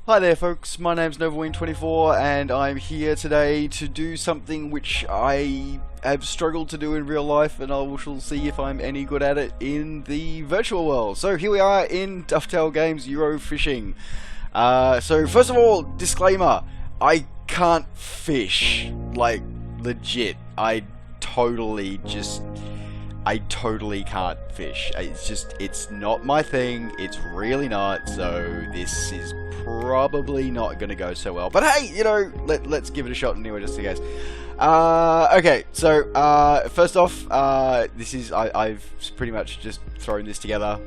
Hi there folks, my name's NovaWin24 and I'm here today to do something which I have struggled to do in real life, and I shall see if I'm any good at it in the virtual world. So here we are in Dovetail Games Euro Fishing. So first of all, disclaimer, I can't fish, like legit. I totally can't fish. It's not my thing. It's really not. So this is probably not going to go so well. But hey, you know, let's give it a shot anyway, just in case. Okay, so first off, I've pretty much just thrown this together.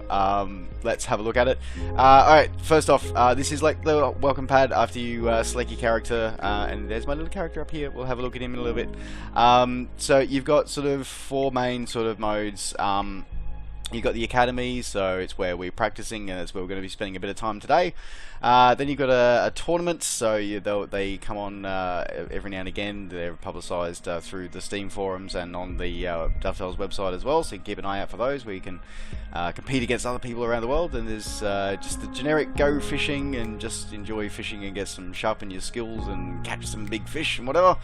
Let's have a look at it. Alright, first off, this is like the welcome pad after you select your character, and there's my little character up here. We'll have a look at him in a little bit. So you've got sort of four main sort of modes. You've got the academy, so it's where we're practicing, and that's where we're going to be spending a bit of time today. Then you've got a tournament, so they come on every now and again. They're publicised through the Steam forums and on the Dovetail's website as well, so you can keep an eye out for those, where you can compete against other people around the world. And there's just the generic go fishing and just enjoy fishing and get some sharpen your skills and catch some big fish and whatever.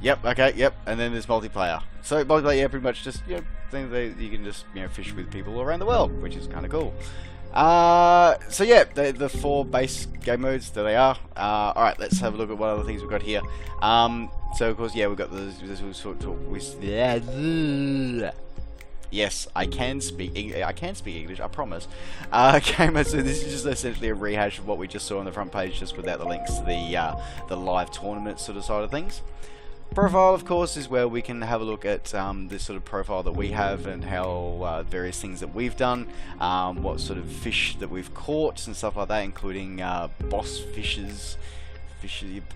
Yep, okay, yep. And then there's multiplayer. So multiplayer, yeah, pretty much just, you know, things that you can just, you know, fish with people around the world, which is kind of cool. So yeah, the four base game modes, there they are. Alright, let's have a look at what other things we've got here. So of course, yeah, we've got yes, I can speak English, I promise. Okay, so this is just essentially a rehash of what we just saw on the front page, just without the links to the live tournament sort of side of things. Profile, of course, is where we can have a look at this sort of profile that we have, and how various things that we've done, what sort of fish that we've caught and stuff like that, including boss fishes.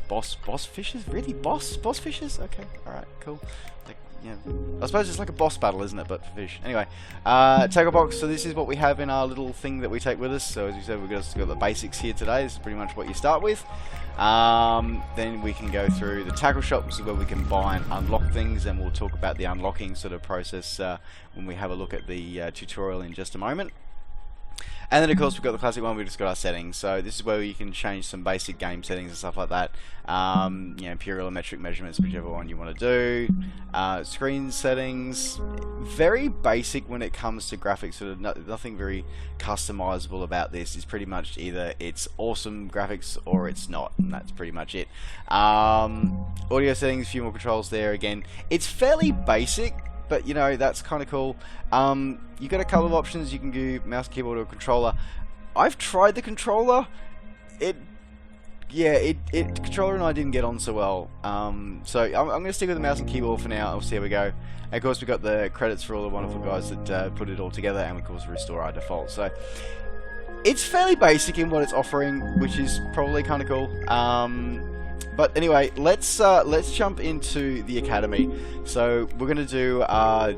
Boss fishes? Really? Boss fishes? Okay, alright, cool. Like, yeah, I suppose it's like a boss battle, isn't it, but for fish. Anyway, tackle box, so this is what we have in our little thing that we take with us. So as we said, we've got the basics here today. This is pretty much what you start with. Then we can go through the tackle shop, which is where we can buy and unlock things, and we'll talk about the unlocking sort of process when we have a look at the tutorial in just a moment. And then of course we've got the classic one, we've just got our settings. So this is where you can change some basic game settings and stuff like that. You know, imperial and metric measurements, whichever one you want to do. Screen settings, very basic when it comes to graphics, sort of nothing very customizable about this. It's pretty much either it's awesome graphics or it's not, and that's pretty much it. Audio settings, a few more controls there. Again, it's fairly basic, but you know, that's kind of cool. You've got a couple of options. You can do mouse, keyboard, or controller. I've tried the controller. Controller and I didn't get on so well. So I'm going to stick with the mouse and keyboard for now. I'll see how we go. And of course, we've got the credits for all the wonderful guys that put it all together, and of course restore our default. So it's fairly basic in what it's offering, which is probably kind of cool. But anyway, let's jump into the academy. So we're going to do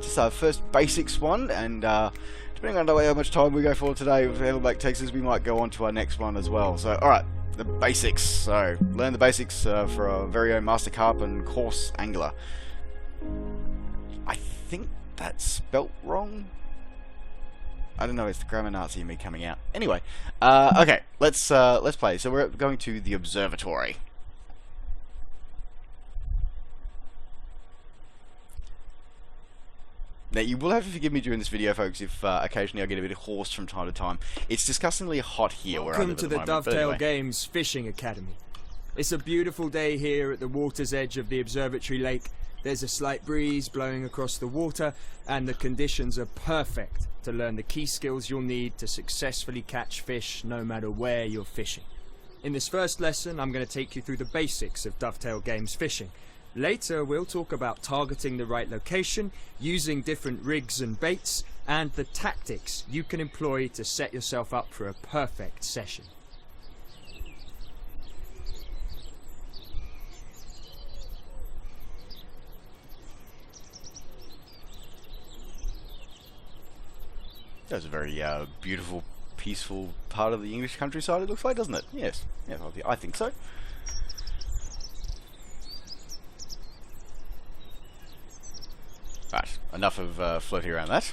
just our first basics one, and depending on how much time we go for today, if Hellback takes us, we might go on to our next one as well. So alright, the basics. So learn the basics for our very own Master Carp and Coarse Angler. I think that's spelt wrong. I don't know, it's the grammar Nazi in me coming out. Anyway, okay, let's play. So we're going to the observatory. Now, you will have to forgive me during this video, folks, if occasionally I get a bit hoarse from time to time. It's disgustingly hot here where I live at the moment. Welcome to the Dovetail Games Fishing Academy. It's a beautiful day here at the water's edge of the observatory lake. There's a slight breeze blowing across the water, and the conditions are perfect to learn the key skills you'll need to successfully catch fish no matter where you're fishing. In this first lesson, I'm going to take you through the basics of Dovetail Games Fishing. Later, we'll talk about targeting the right location, using different rigs and baits, and the tactics you can employ to set yourself up for a perfect session. That's a very beautiful, peaceful part of the English countryside, it looks like, doesn't it? Yes, yeah, I think so. Right, enough of floating around that.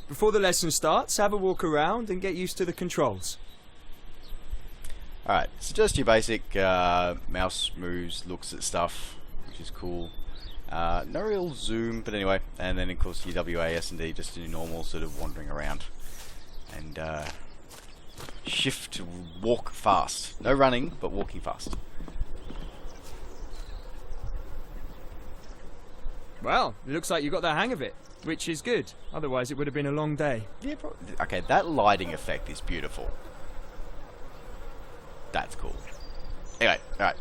Before the lesson starts, have a walk around and get used to the controls. Alright, so just your basic mouse moves, looks at stuff, which is cool. No real zoom, but anyway, and then of course your WA, S&D, just your normal sort of wandering around. And shift to walk fast. No running, but walking fast. Well, it looks like you got the hang of it, which is good. Otherwise it would have been a long day. Yeah, okay, that lighting effect is beautiful. That's cool. Anyway, alright.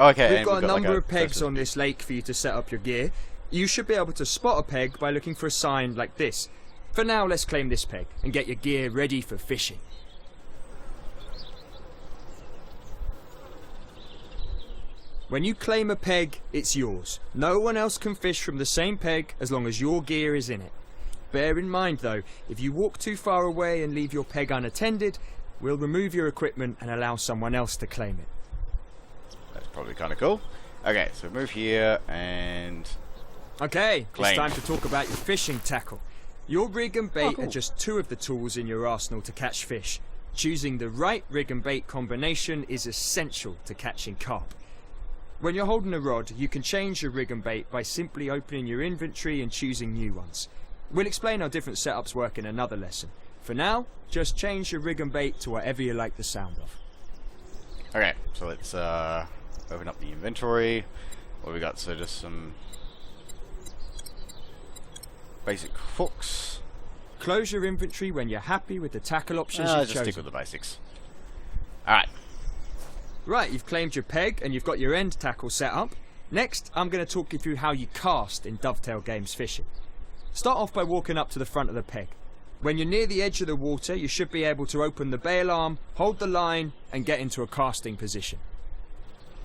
Okay, We've got a number of pegs on this lake for you to set up your gear. You should be able to spot a peg by looking for a sign like this. For now, let's claim this peg and get your gear ready for fishing. When you claim a peg, it's yours. No one else can fish from the same peg as long as your gear is in it. Bear in mind though, if you walk too far away and leave your peg unattended, we'll remove your equipment and allow someone else to claim it. That's probably kind of cool. Okay, so move here and... Okay, claim. It's time to talk about your fishing tackle. Your rig and bait are just two of the tools in your arsenal to catch fish. Choosing the right rig and bait combination is essential to catching carp. When you're holding a rod, you can change your rig and bait by simply opening your inventory and choosing new ones. We'll explain how different setups work in another lesson. For now, just change your rig and bait to whatever you like the sound of. Okay, so let's open up the inventory. What have we got? So just some basic hooks. Close your inventory when you're happy with the tackle options you've just chosen. stick with the basics. Alright. Right, you've claimed your peg and you've got your end tackle set up. Next, I'm going to talk you through how you cast in Dovetail Games Fishing. Start off by walking up to the front of the peg. When you're near the edge of the water, you should be able to open the bail arm, hold the line, and get into a casting position.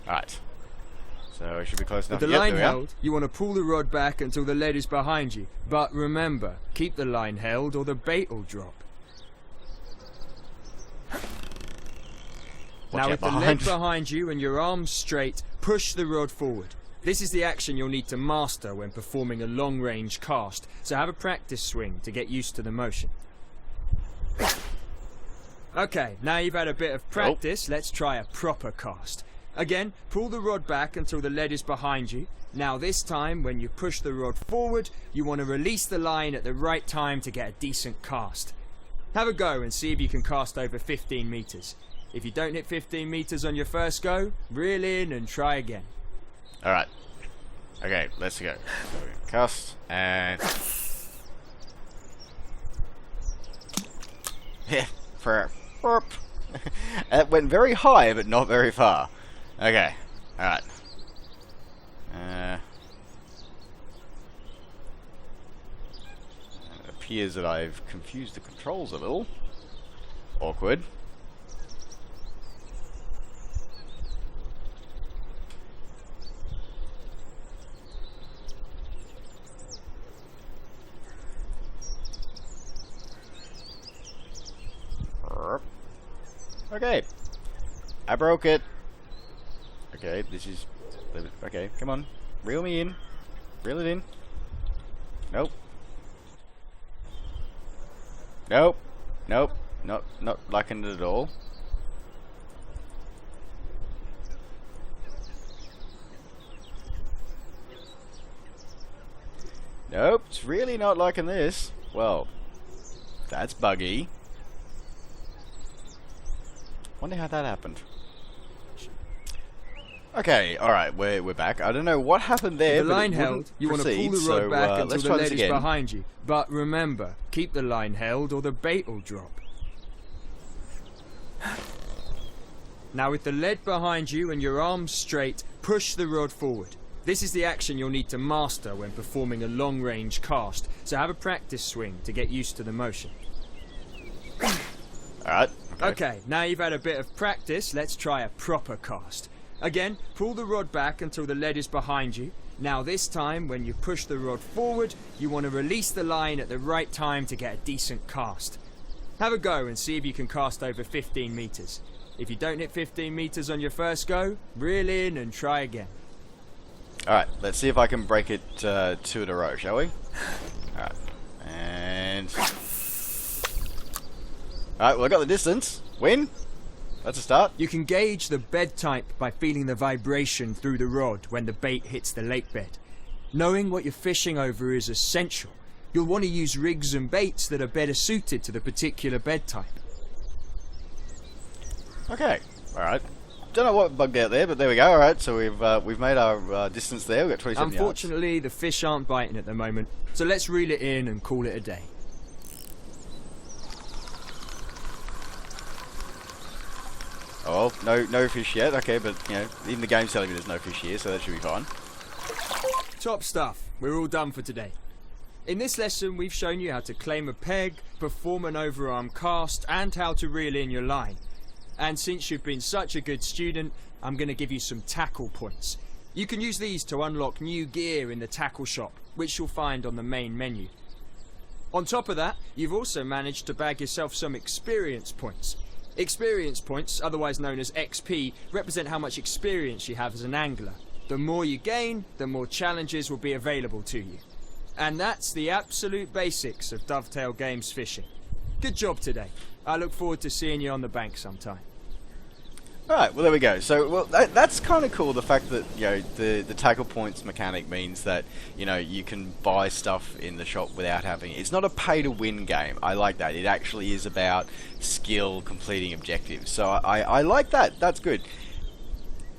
Alright. So it should be close enough. With the line held, you want to pull the rod back until the lead is behind you. But remember, keep the line held or the bait will drop. Now with the lead behind you and your arms straight, push the rod forward. This is the action you'll need to master when performing a long-range cast, so have a practice swing to get used to the motion. Okay, now you've had a bit of practice, let's try a proper cast. Again, pull the rod back until the lead is behind you. Now this time, when you push the rod forward, you want to release the line at the right time to get a decent cast. Have a go and see if you can cast over 15 meters. If you don't hit 15 meters on your first go, reel in and try again. Alright. Okay, let's go. So we cast and... yeah, for it went very high, but not very far. Okay, alright. It appears that I've confused the controls a little. Awkward. Okay, I broke it. Okay, this is... okay, come on. Reel me in. Reel it in. Nope. Nope. Nope. Not liking it at all. Nope, it's really not liking this. Well, that's buggy. Wonder how that happened. Okay, alright, we're back. I don't know what happened there. The line held, you want to pull the rod back until the lead is again. behind you. But remember, keep the line held or the bait will drop. Now with the lead behind you and your arms straight, push the rod forward. This is the action you'll need to master when performing a long-range cast, so have a practice swing to get used to the motion. Alright. Okay, now you've had a bit of practice, let's try a proper cast. Again, pull the rod back until the lead is behind you. Now this time, when you push the rod forward, you want to release the line at the right time to get a decent cast. Have a go and see if you can cast over 15 meters. If you don't hit 15 meters on your first go, reel in and try again. Alright, let's see if I can break it 2 in a row, shall we? Alright. And... Alright, well I got the distance. Win. That's a start. You can gauge the bed type by feeling the vibration through the rod when the bait hits the lake bed. Knowing what you're fishing over is essential. You'll want to use rigs and baits that are better suited to the particular bed type. Okay, alright. Don't know what bugged out there, but there we go. Alright, so we've made our distance there. We've got 27 yards. Unfortunately, the fish aren't biting at the moment, so let's reel it in and call it a day. Oh, no fish yet. Okay, but you know, even the game's telling me there's no fish here, so that should be fine. Top stuff. We're all done for today. In this lesson, we've shown you how to claim a peg, perform an overarm cast, and how to reel in your line. And since you've been such a good student, I'm going to give you some tackle points. You can use these to unlock new gear in the tackle shop, which you'll find on the main menu. On top of that, you've also managed to bag yourself some experience points. Experience points, otherwise known as XP, represent how much experience you have as an angler. The more you gain, the more challenges will be available to you. And that's the absolute basics of Dovetail Games Fishing. Good job today. I look forward to seeing you on the bank sometime. Alright, well there we go. So, well, that's kind of cool, the fact that, you know, the tackle points mechanic means that, you know, you can buy stuff in the shop without having... It's not a pay-to-win game. I like that. It actually is about skill, completing objectives. So I like that. That's good.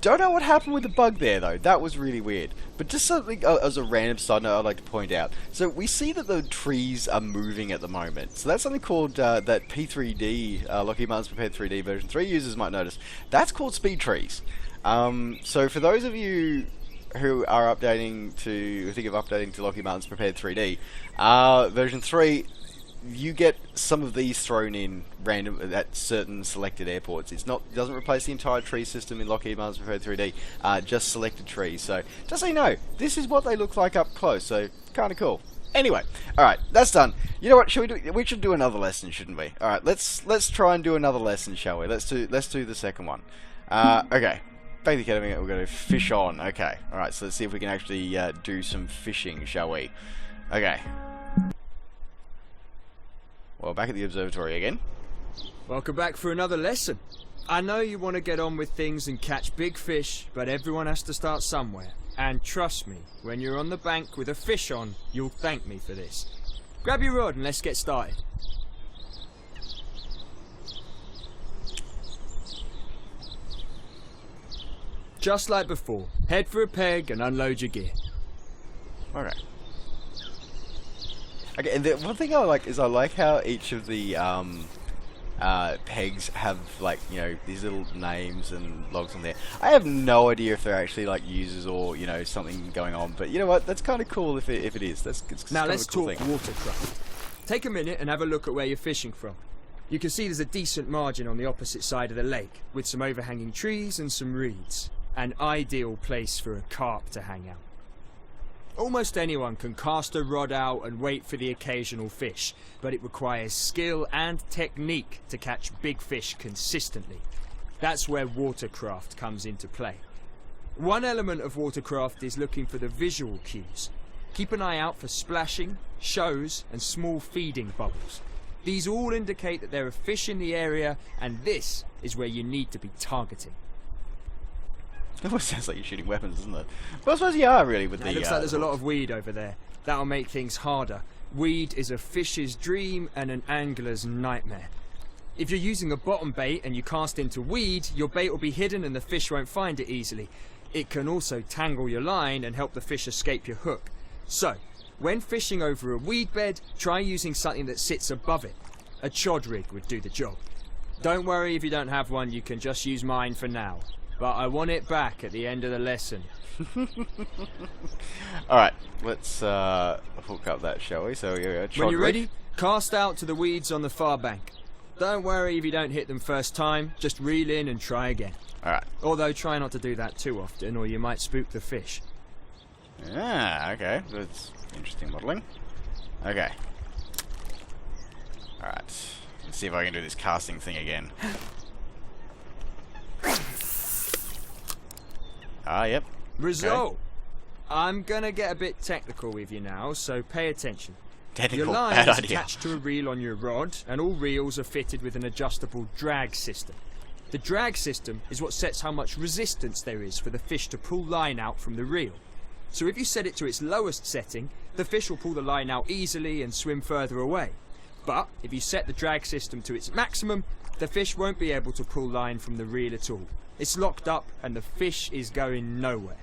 Don't know what happened with the bug there, though. That was really weird. But just something as a random side note I'd like to point out. So we see that the trees are moving at the moment. So that's something called that P3D, Lockheed Martin's Prepared 3D version 3 users might notice. That's called speed trees. So for those of you who are updating to, think of updating to Lockheed Martin's Prepared 3D, version 3, you get some of these thrown in random at certain selected airports. It doesn't replace the entire tree system in Lockheed Martin's Prepared 3D, just selected trees. So just so you know, this is what they look like up close. So kind of cool. Anyway, all right, that's done. You know what? We should do another lesson, shouldn't we? All right, let's try and do another lesson, shall we? Let's do the second one. Okay. Back to the academy. We're going to fish on. Okay. All right. So let's see if we can actually do some fishing, shall we? Okay. Well, back at the observatory again. Welcome back for another lesson. I know you want to get on with things and catch big fish, but everyone has to start somewhere. And trust me, when you're on the bank with a fish on, you'll thank me for this. Grab your rod and let's get started. Just like before, head for a peg and unload your gear. Okay. Okay, and the one thing I like is I like how each of the pegs have, like, you know, these little names and logs on there. I have no idea if they're actually like users or, you know, something going on, but you know what? That's kind of cool if it is. It's now kind let's of a cool talk thing. watercraft. Take a minute and have a look at where you're fishing from. You can see there's a decent margin on the opposite side of the lake, with some overhanging trees and some reeds. An ideal place for a carp to hang out. Almost anyone can cast a rod out and wait for the occasional fish, but it requires skill and technique to catch big fish consistently. That's where watercraft comes into play. One element of watercraft is looking for the visual cues. Keep an eye out for splashing, shows, and small feeding bubbles. These all indicate that there are fish in the area, and this is where you need to be targeting. It almost sounds like you're shooting weapons, doesn't it? Well, I suppose you are, really, with the... It looks like there's a lot of weed over there. That'll make things harder. Weed is a fish's dream and an angler's nightmare. If you're using a bottom bait and you cast into weed, your bait will be hidden and the fish won't find it easily. It can also tangle your line and help the fish escape your hook. So, when fishing over a weed bed, try using something that sits above it. A chod rig would do the job. Don't worry if you don't have one, you can just use mine for now. But I want it back at the end of the lesson. Alright, let's hook up that, shall we? So here we go. When you're ready, cast out to the weeds on the far bank. Don't worry if you don't hit them first time, just reel in and try again. Alright. Although try not to do that too often or you might spook the fish. Ah, okay. That's interesting modelling. Okay. Alright. Let's see if I can do this casting thing again. Ah, yep. Result! Okay. I'm gonna get a bit technical with you now, so pay attention. Technical, Your line bad is idea. attached to a reel on your rod, and all reels are fitted with an adjustable drag system. The drag system is what sets how much resistance there is for the fish to pull line out from the reel. So if you set it to its lowest setting, the fish will pull the line out easily and swim further away. But if you set the drag system to its maximum, the fish won't be able to pull line from the reel at all. It's locked up and the fish is going nowhere.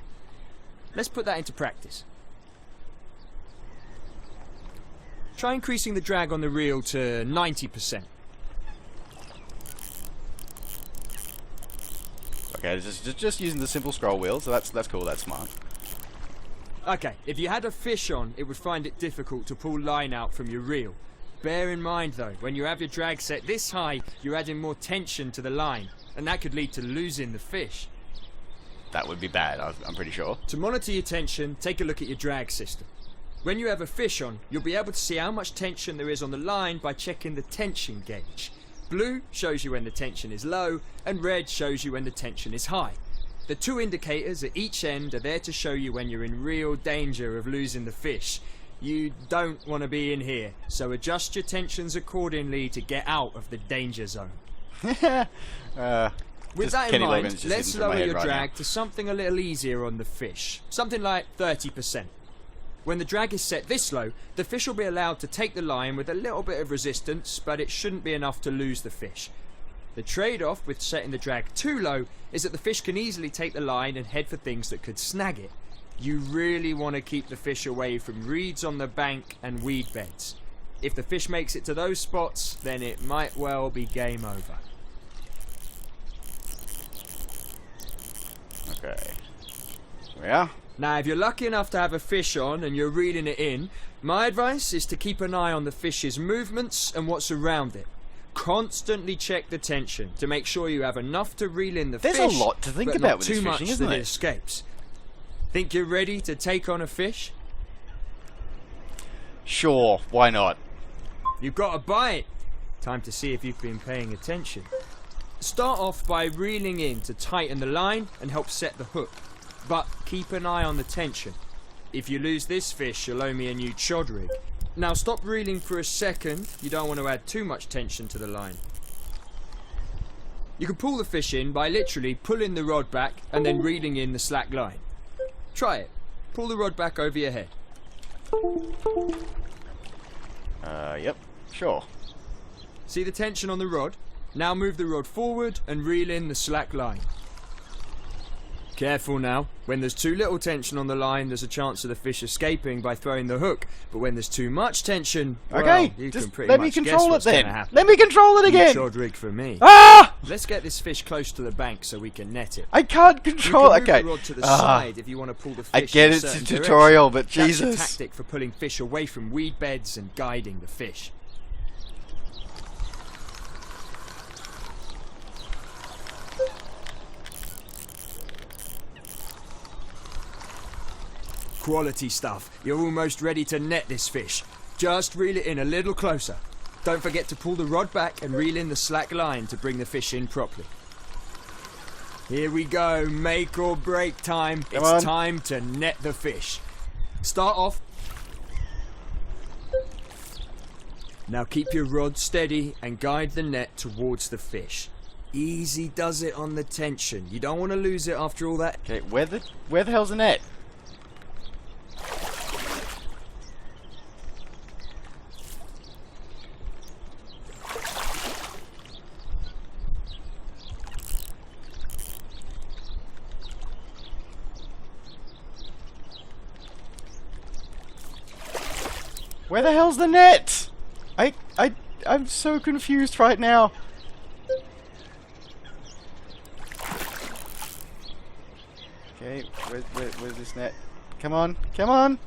Let's put that into practice. Try increasing the drag on the reel to 90%. Okay, just using the simple scroll wheel, so that's cool, that's smart. Okay, if you had a fish on, it would find it difficult to pull line out from your reel. Bear in mind though, when you have your drag set this high, you're adding more tension to the line, and that could lead to losing the fish. That would be bad, I'm pretty sure. To monitor your tension, take a look at your drag system. When you have a fish on, you'll be able to see how much tension there is on the line by checking the tension gauge. Blue shows you when the tension is low, and red shows you when the tension is high. The two indicators at each end are there to show you when you're in real danger of losing the fish. You don't want to be in here, so adjust your tensions accordingly to get out of the danger zone. With that in mind, let's lower your drag to something a little easier on the fish. Something like 30%. When the drag is set this low, the fish will be allowed to take the line with a little bit of resistance, but it shouldn't be enough to lose the fish. The trade-off with setting the drag too low is that the fish can easily take the line and head for things that could snag it. You really want to keep the fish away from reeds on the bank and weed beds. If the fish makes it to those spots, then it might well be game over. Okay. Yeah. Now, if you're lucky enough to have a fish on and you're reeling it in, my advice is to keep an eye on the fish's movements and what's around it. Constantly check the tension to make sure you have enough to reel in the fish, There's a lot to think but about not with too this much fishing, isn't that it? it escapes. Think you're ready to take on a fish? Sure, why not? You've got a bite. Time to see if you've been paying attention. Start off by reeling in to tighten the line and help set the hook. But keep an eye on the tension. If you lose this fish, you'll owe me a new chod rig. Now stop reeling for a second. You don't want to add too much tension to the line. You can pull the fish in by literally pulling the rod back and then reeling in the slack line. Try it. Pull the rod back over your head. Yep, sure. See the tension on the rod? Now move the rod forward and reel in the slack line. Careful now. When there's too little tension on the line, there's a chance of the fish escaping by throwing the hook. But when there's too much tension, well, Okay, you just can pretty let much me control guess it what's then. gonna happen. Let me control it again. Chod rig for me. Ah! Let's get this fish close to the bank so we can net it. I can't You control. can move Okay. the rod to the side if you want to pull the fish I get in a it's a certain tutorial, but direction. Jesus. That's a tactic for pulling fish away from weed beds and guiding the fish. Quality stuff. You're almost ready to net this fish. Just reel it in a little closer. Don't forget to pull the rod back and reel in the slack line to bring the fish in properly. Here we go, make or break time. Come on. It's time to net the fish. Start off. Now keep your rod steady and guide the net towards the fish. Easy does it on the tension. You don't want to lose it after all that. Okay, where the hell's the net? Where the hell's the net? I'm so confused right now. Okay, where's this net? Come on, come on.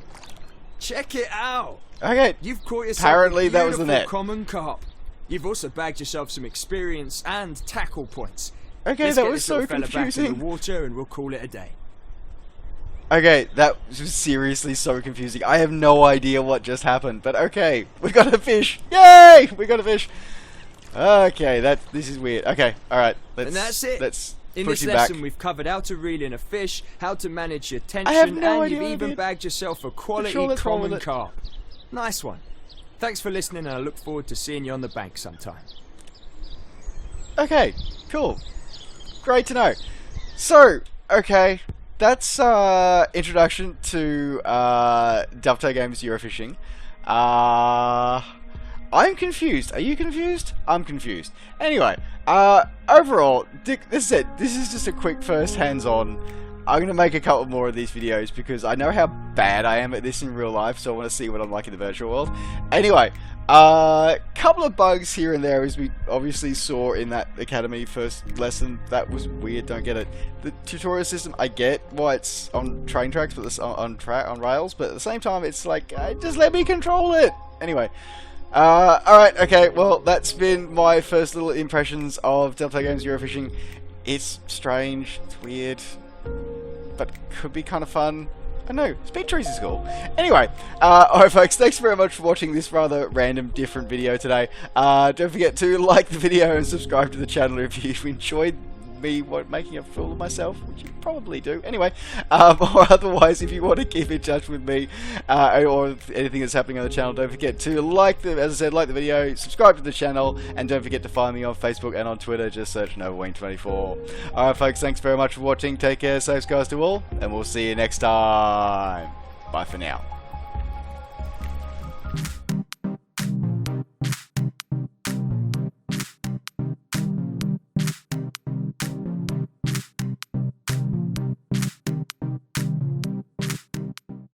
Check it out. Okay, You've caught yourself apparently a that was the beautiful net. common carp. You've also bagged yourself some experience and tackle points. Okay, Let's that get was this so little fella back in confusing. the water and we'll call it a day. Okay, that was seriously so confusing. I have no idea what just happened, but okay, we got a fish. Yay! We got a fish. Okay, this is weird. Okay, all right. And that's it. Let's In push this him lesson, back. we've covered how to reel in a fish, how to manage your tension, have no and idea you've what I even did. bagged yourself a quality sure that's wrong with common it. carp. Nice one. Thanks for listening, and I look forward to seeing you on the bank sometime. Okay, cool. Great to know. So, okay, that's introduction to Dovetail Games Euro Fishing. I'm confused. Are you confused? I'm confused. Anyway, overall, this is it. This is just a quick first hands-on. I'm going to make a couple more of these videos because I know how bad I am at this in real life, so I want to see what I'm like in the virtual world. Anyway, couple of bugs here and there, as we obviously saw in that Academy first lesson. That was weird, don't get it. The tutorial system, I get why it's on train tracks, but it's on rails, but at the same time, it's like, just let me control it! Anyway. Alright, okay, well, that's been my first little impressions of Dovetail Games Euro Fishing. It's strange, it's weird, but could be kind of fun. I know, speed trees is cool. Anyway, alright folks, thanks very much for watching this rather random, different video today. Don't forget to like the video and subscribe to the channel if you enjoyed me making a fool of myself, which you probably do. Anyway, or otherwise, if you want to keep in touch with me or anything that's happening on the channel, don't forget to as I said, like the video, subscribe to the channel, and don't forget to find me on Facebook and on Twitter. Just search NovaWayne24. Alright folks, thanks very much for watching. Take care, safe skies to all, and we'll see you next time. Bye for now.